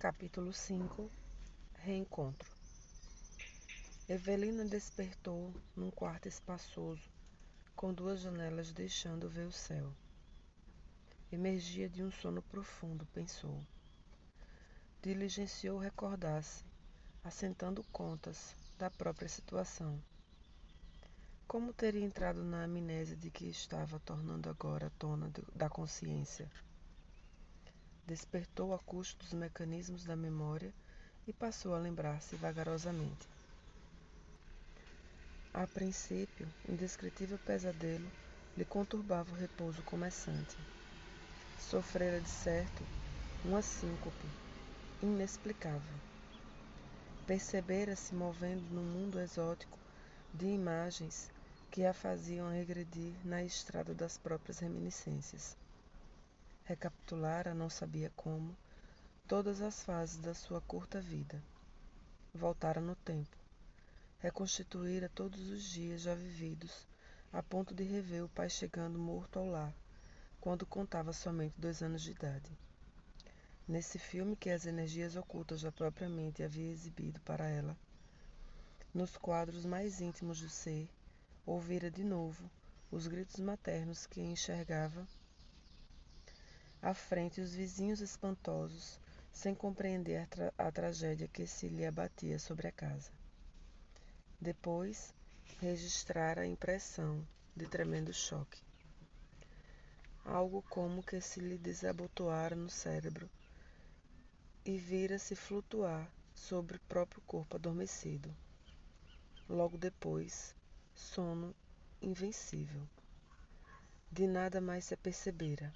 Capítulo 5. Reencontro. Evelina despertou num quarto espaçoso, com 2 janelas deixando ver o céu. Emergia de um sono profundo, pensou. Diligenciou recordar-se, assentando contas da própria situação. Como teria entrado na amnésia de que estava tornando agora à tona da consciência? Despertou a custo dos mecanismos da memória e passou a lembrar-se vagarosamente. A princípio, um indescritível pesadelo lhe conturbava o repouso começante. Sofrera, de certo, uma síncope inexplicável. Percebera-se movendo num mundo exótico de imagens que a faziam regredir na estrada das próprias reminiscências. Recapitulara, não sabia como, todas as fases da sua curta vida. Voltara no tempo. Reconstituíra todos os dias já vividos, a ponto de rever o pai chegando morto ao lar, quando contava somente 2 anos de idade. Nesse filme que as energias ocultas da própria mente havia exibido para ela, nos quadros mais íntimos do ser, ouvira de novo os gritos maternos que enxergava à frente os vizinhos espantosos, sem compreender a tragédia que se lhe abatia sobre a casa. Depois, registrara a impressão de tremendo choque. Algo como que se lhe desabotoara no cérebro e vira-se flutuar sobre o próprio corpo adormecido. Logo depois, sono invencível. De nada mais se apercebera.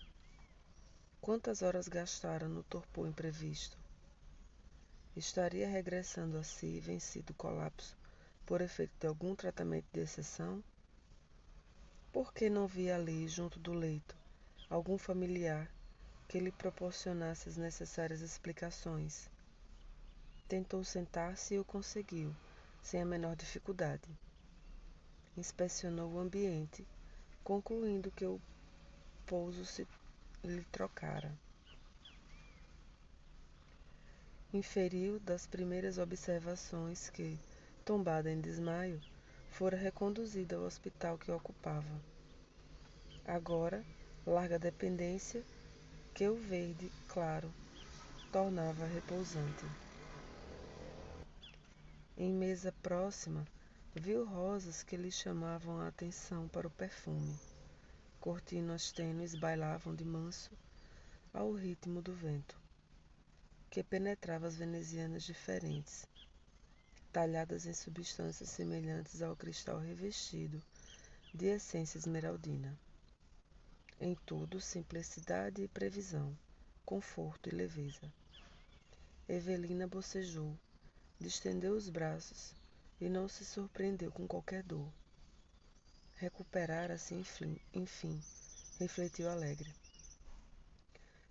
Quantas horas gastara no torpor imprevisto? Estaria regressando a si, vencido o colapso, por efeito de algum tratamento de exceção? Por que não via ali, junto do leito, algum familiar que lhe proporcionasse as necessárias explicações? Tentou sentar-se e o conseguiu, sem a menor dificuldade. Inspecionou o ambiente, concluindo que o pouso se lhe trocara. Inferiu das primeiras observações que, tombada em desmaio, fora reconduzida ao hospital que ocupava. Agora, larga dependência, que o verde claro tornava repousante. Em mesa próxima, viu rosas que lhe chamavam a atenção para o perfume. Cortinas tênues bailavam de manso ao ritmo do vento, que penetrava as venezianas diferentes, talhadas em substâncias semelhantes ao cristal revestido de essência esmeraldina. Em tudo, simplicidade e previsão, conforto e leveza. Evelina bocejou, distendeu os braços e não se surpreendeu com qualquer dor. Recuperara-se, enfim, refletiu alegre.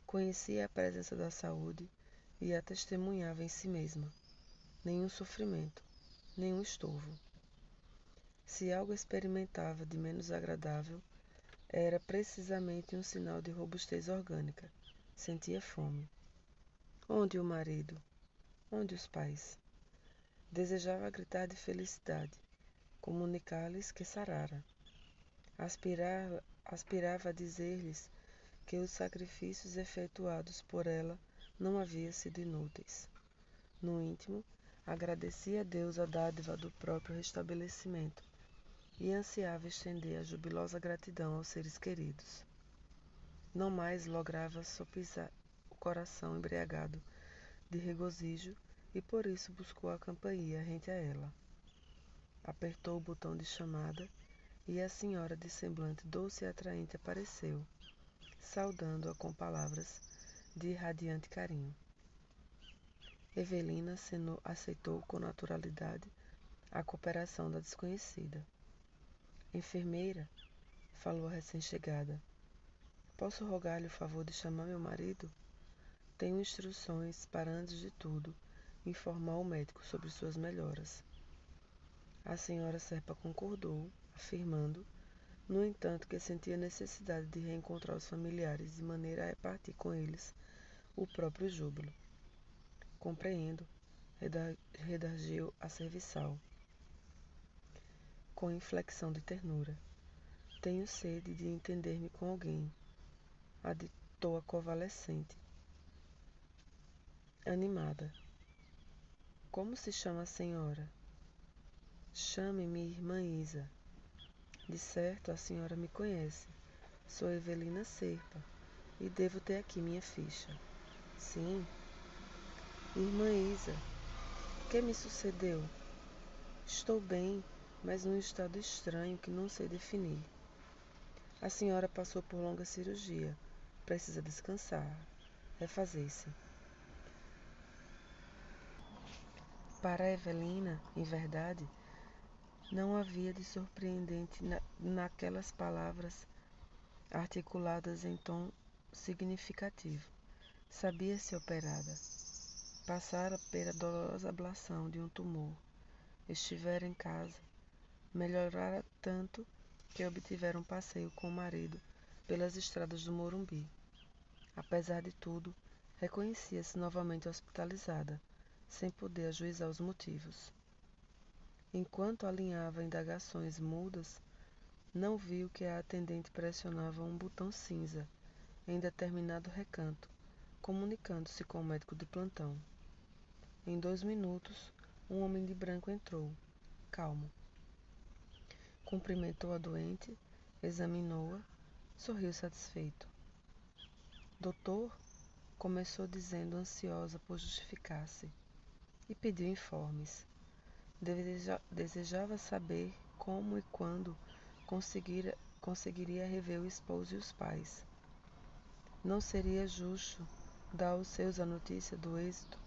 Conhecia a presença da saúde e a testemunhava em si mesma. Nenhum sofrimento, nenhum estorvo. Se algo experimentava de menos agradável, era precisamente um sinal de robustez orgânica. Sentia fome. Onde o marido? Onde os pais? Desejava gritar de felicidade, comunicar-lhes que sarara. Aspirava a dizer-lhes que os sacrifícios efetuados por ela não haviam sido inúteis. No íntimo, agradecia a Deus a dádiva do próprio restabelecimento e ansiava estender a jubilosa gratidão aos seres queridos. Não mais lograva sopesar o coração embriagado de regozijo e por isso buscou a campainha rente a ela. Apertou o botão de chamada e a senhora de semblante doce e atraente apareceu, saudando-a com palavras de irradiante carinho. Evelina aceitou com naturalidade a cooperação da desconhecida. Enfermeira, falou a recém-chegada, posso rogar-lhe o favor de chamar meu marido? Tenho instruções para, antes de tudo, informar o médico sobre suas melhoras. A senhora Serpa concordou, afirmando, no entanto, que sentia necessidade de reencontrar os familiares de maneira a repartir com eles o próprio júbilo. compreendo, redarguiu a serviçal, com inflexão de ternura. Tenho sede de entender-me com alguém, aditou a convalescente, animada. Como se chama a senhora? Chame-me Irmã Isa. De certo, a senhora me conhece. Sou Evelina Serpa e devo ter aqui minha ficha. Sim. Irmã Isa, que me sucedeu? Estou bem, mas num estado estranho que não sei definir. A senhora passou por longa cirurgia. Precisa descansar, refazer-se. Para Evelina, em verdade, não havia de surpreendente naquelas palavras articuladas em tom significativo. Sabia-se operada. Passara pela dolorosa ablação de um tumor. Estivera em casa. Melhorara tanto que obtivera um passeio com o marido pelas estradas do Morumbi. Apesar de tudo, reconhecia-se novamente hospitalizada, sem poder ajuizar os motivos. Enquanto alinhava indagações mudas, não viu que a atendente pressionava um botão cinza em determinado recanto, comunicando-se com o médico de plantão. Em 2 minutos, um homem de branco entrou, calmo. Cumprimentou a doente, examinou-a, sorriu satisfeito. Doutor, começou dizendo ansiosa por justificar-se, e pediu informes. Desejava saber como e quando conseguiria rever o esposo e os pais. Não seria justo dar aos seus a notícia do êxito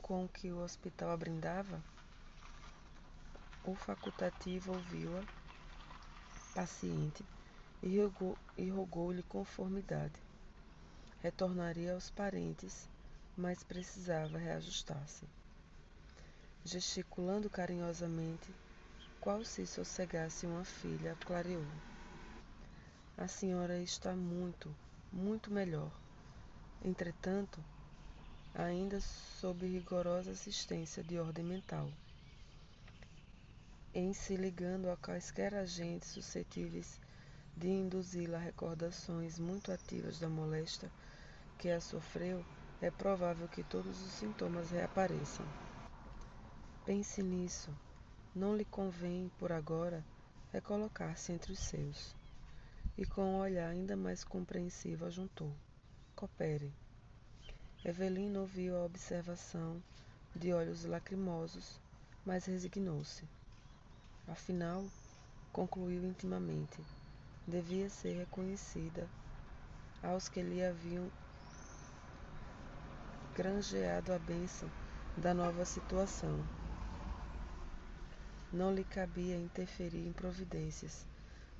com que o hospital a brindava? O facultativo ouviu-a, paciente, e rogou-lhe conformidade. Retornaria aos parentes, mas precisava reajustar-se. Gesticulando carinhosamente, qual se sossegasse uma filha, clareou. A senhora está muito, muito melhor. Entretanto, ainda sob rigorosa assistência de ordem mental. Em se ligando a quaisquer agentes suscetíveis de induzi-la a recordações muito ativas da moléstia que a sofreu, é provável que todos os sintomas reapareçam. Pense nisso. Não lhe convém, por agora, recolocar-se entre os seus. E com um olhar ainda mais compreensivo ajuntou. Coopere. Evelina ouviu a observação, de olhos lacrimosos, mas resignou-se. Afinal, concluiu intimamente, devia ser reconhecida aos que lhe haviam granjeado a bênção da nova situação. Não lhe cabia interferir em providências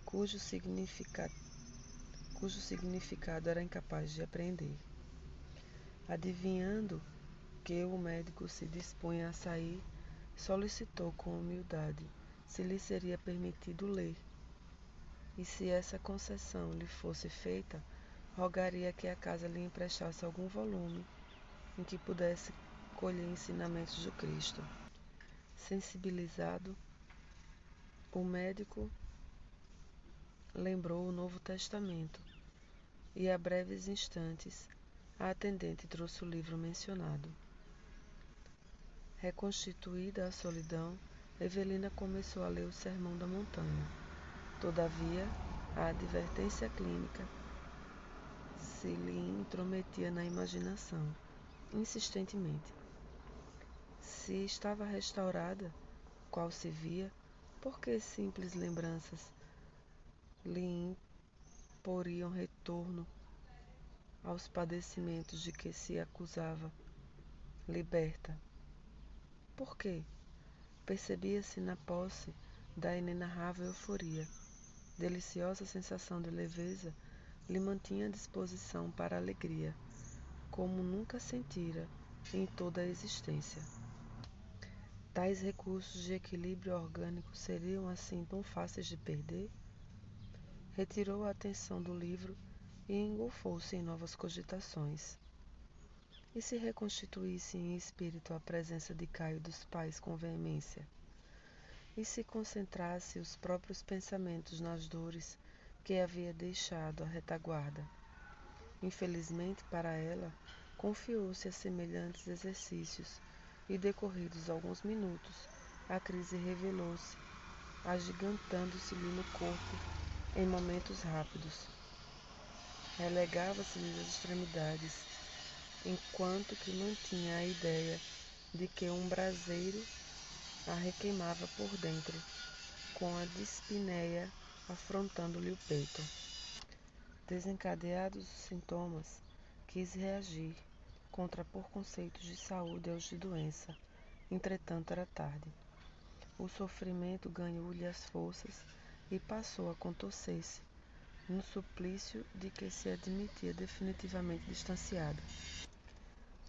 cujo significado era incapaz de apreender. Adivinhando que o médico se dispunha a sair, solicitou com humildade se lhe seria permitido ler, e se essa concessão lhe fosse feita, rogaria que a casa lhe emprestasse algum volume em que pudesse colher ensinamentos do Cristo. Sensibilizado, o médico lembrou o Novo Testamento, e a breves instantes a atendente trouxe o livro mencionado. Reconstituída a solidão, Evelina começou a ler o Sermão da Montanha. Todavia, a advertência clínica se lhe intrometia na imaginação, insistentemente. Se estava restaurada, qual se via, por que simples lembranças lhe imporiam retorno aos padecimentos de que se acusava? Liberta. Por quê? Percebia-se na posse da inenarrável euforia. Deliciosa sensação de leveza lhe mantinha à disposição para a alegria, como nunca sentira em toda a existência. Tais recursos de equilíbrio orgânico seriam assim tão fáceis de perder? Retirou a atenção do livro e engolfou-se em novas cogitações. E se reconstituísse em espírito a presença de Caio dos pais com veemência? E se concentrasse os próprios pensamentos nas dores que havia deixado à retaguarda? Infelizmente para ela, confiou-se a semelhantes exercícios e, decorridos alguns minutos, a crise revelou-se, agigantando-se-lhe no corpo em momentos rápidos. Relegava-se-lhe às extremidades, enquanto que mantinha a ideia de que um braseiro a requeimava por dentro, com a dispneia afrontando-lhe o peito. Desencadeados os sintomas, quis reagir, contrapor conceitos de saúde aos de doença. Entretanto, era tarde. O sofrimento ganhou-lhe as forças e passou a contorcer-se, no suplício de que se admitia definitivamente distanciada.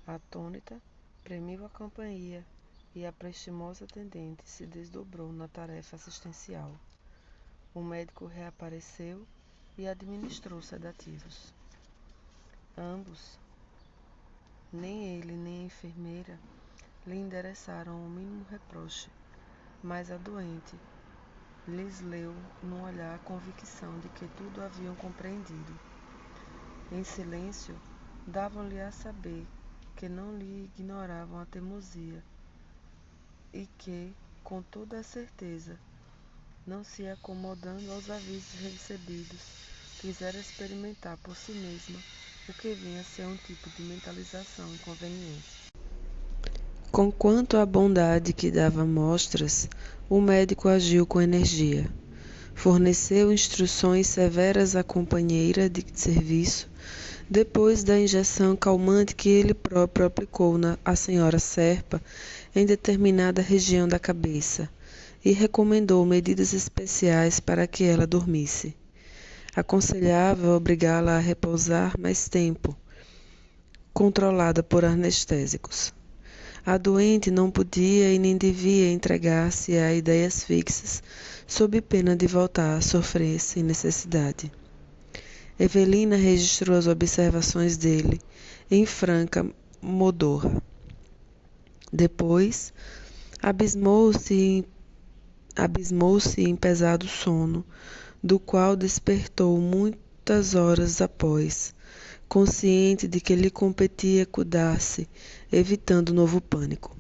Atônita, premiu a campainha e a prestimosa atendente se desdobrou na tarefa assistencial. O médico reapareceu e administrou sedativos. Ambos, nem ele nem a enfermeira, lhe endereçaram o mínimo reproche, mas a doente lhes leu no olhar a convicção de que tudo haviam compreendido. Em silêncio, davam-lhe a saber que não lhe ignoravam a teimosia e que, com toda a certeza, não se acomodando aos avisos recebidos, quisera experimentar por si mesma o que vinha a ser um tipo de mentalização inconveniente. Conquanto à bondade que dava mostras, o médico agiu com energia. Forneceu instruções severas à companheira de serviço, depois da injeção calmante que ele próprio aplicou à senhora Serpa em determinada região da cabeça, e recomendou medidas especiais para que ela dormisse. Aconselhava obrigá-la a repousar mais tempo, controlada por anestésicos. A doente não podia e nem devia entregar-se a ideias fixas, sob pena de voltar a sofrer sem necessidade. Evelina registrou as observações dele, em franca modorra. Depois, abismou-se em pesado sono, do qual despertou muitas horas após, consciente de que lhe competia cuidar-se, evitando novo pânico.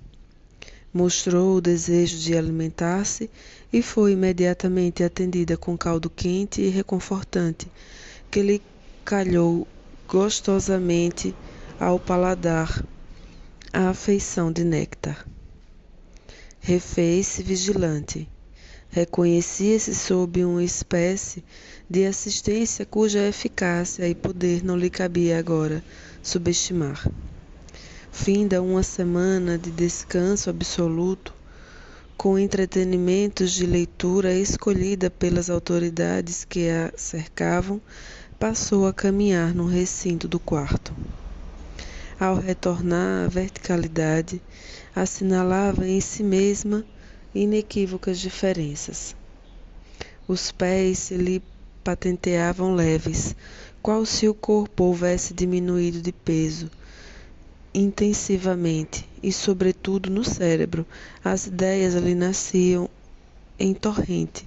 Mostrou o desejo de alimentar-se e foi imediatamente atendida com caldo quente e reconfortante, que lhe calhou gostosamente ao paladar a afeição de néctar. Refez-se vigilante. Reconhecia-se sob uma espécie de assistência cuja eficácia e poder não lhe cabia agora subestimar. Finda uma semana de descanso absoluto, com entretenimentos de leitura escolhida pelas autoridades que a cercavam, passou a caminhar no recinto do quarto. Ao retornar à verticalidade, assinalava em si mesma inequívocas diferenças. Os pés se lhe patenteavam leves, qual se o corpo houvesse diminuído de peso intensivamente, e, sobretudo, no cérebro, as ideias lhe nasciam em torrente,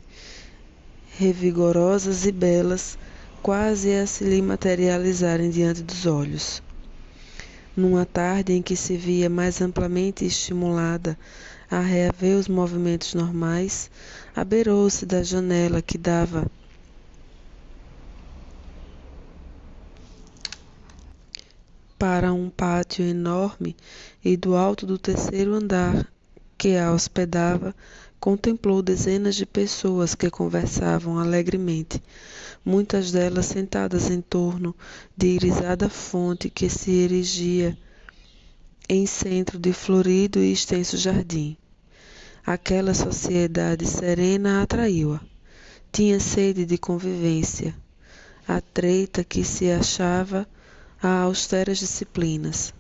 revigorosas e belas, quase a se lhe materializarem diante dos olhos. Numa tarde em que se via mais amplamente estimulada a reaver os movimentos normais, abeirou-se da janela que dava para um pátio enorme e do alto do terceiro andar que a hospedava, contemplou dezenas de pessoas que conversavam alegremente, muitas delas sentadas em torno de irisada fonte que se erigia em centro de florido e extenso jardim. Aquela sociedade serena atraiu-a. Tinha sede de convivência, atreita que se achava a austeras disciplinas.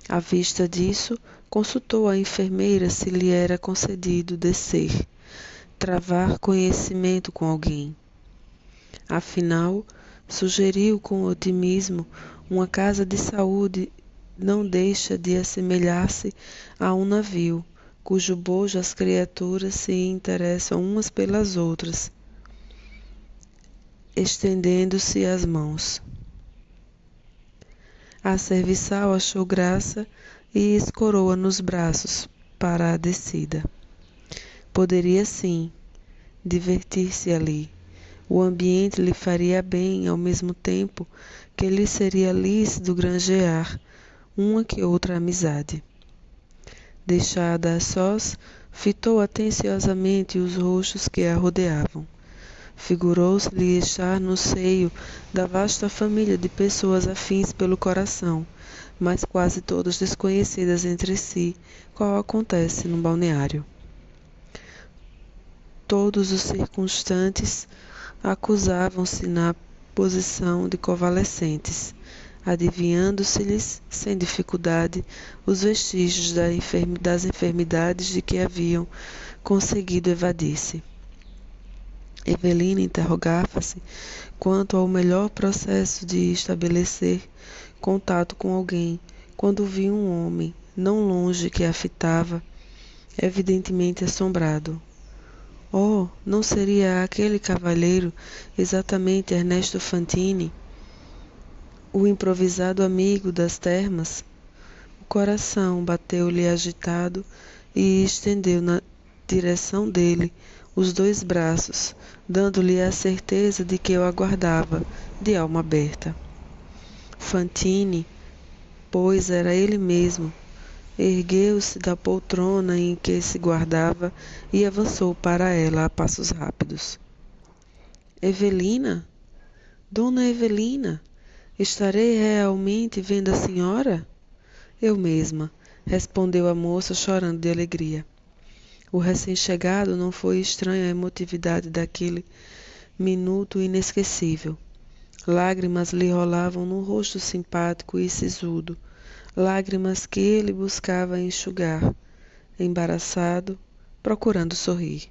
À vista disso, consultou a enfermeira se lhe era concedido descer, travar conhecimento com alguém. Afinal, sugeriu com otimismo uma casa de saúde não deixa de assemelhar-se a um navio, cujo bojo as criaturas se interessam umas pelas outras, estendendo-se as mãos. A serviçal achou graça e escorou-a nos braços para a descida. Poderia, sim, divertir-se ali. O ambiente lhe faria bem, ao mesmo tempo que lhe seria lícito granjear uma que outra amizade. Deixada a sós, fitou atenciosamente os rostos que a rodeavam. Figurou-se-lhe estar no seio da vasta família de pessoas afins pelo coração, mas quase todas desconhecidas entre si, qual acontece num balneário. Todos os circunstantes acusavam-se na posição de convalescentes, adivinhando-se-lhes, sem dificuldade, os vestígios das enfermidades de que haviam conseguido evadir-se. Evelina interrogava-se quanto ao melhor processo de estabelecer contato com alguém, quando viu um homem, não longe, que a fitava, evidentemente assombrado. Oh, não seria aquele cavalheiro exatamente Ernesto Fantini, o improvisado amigo das termas? O coração bateu-lhe agitado e estendeu na direção dele os 2 braços, dando-lhe a certeza de que o aguardava, de alma aberta. Fantini, pois era ele mesmo, ergueu-se da poltrona em que se guardava e avançou para ela a passos rápidos. Evelina? Dona Evelina, estarei realmente vendo a senhora? Eu mesma, respondeu a moça chorando de alegria. O recém-chegado não foi estranho à emotividade daquele minuto inesquecível. Lágrimas lhe rolavam no rosto simpático e sisudo, lágrimas que ele buscava enxugar, embaraçado, procurando sorrir.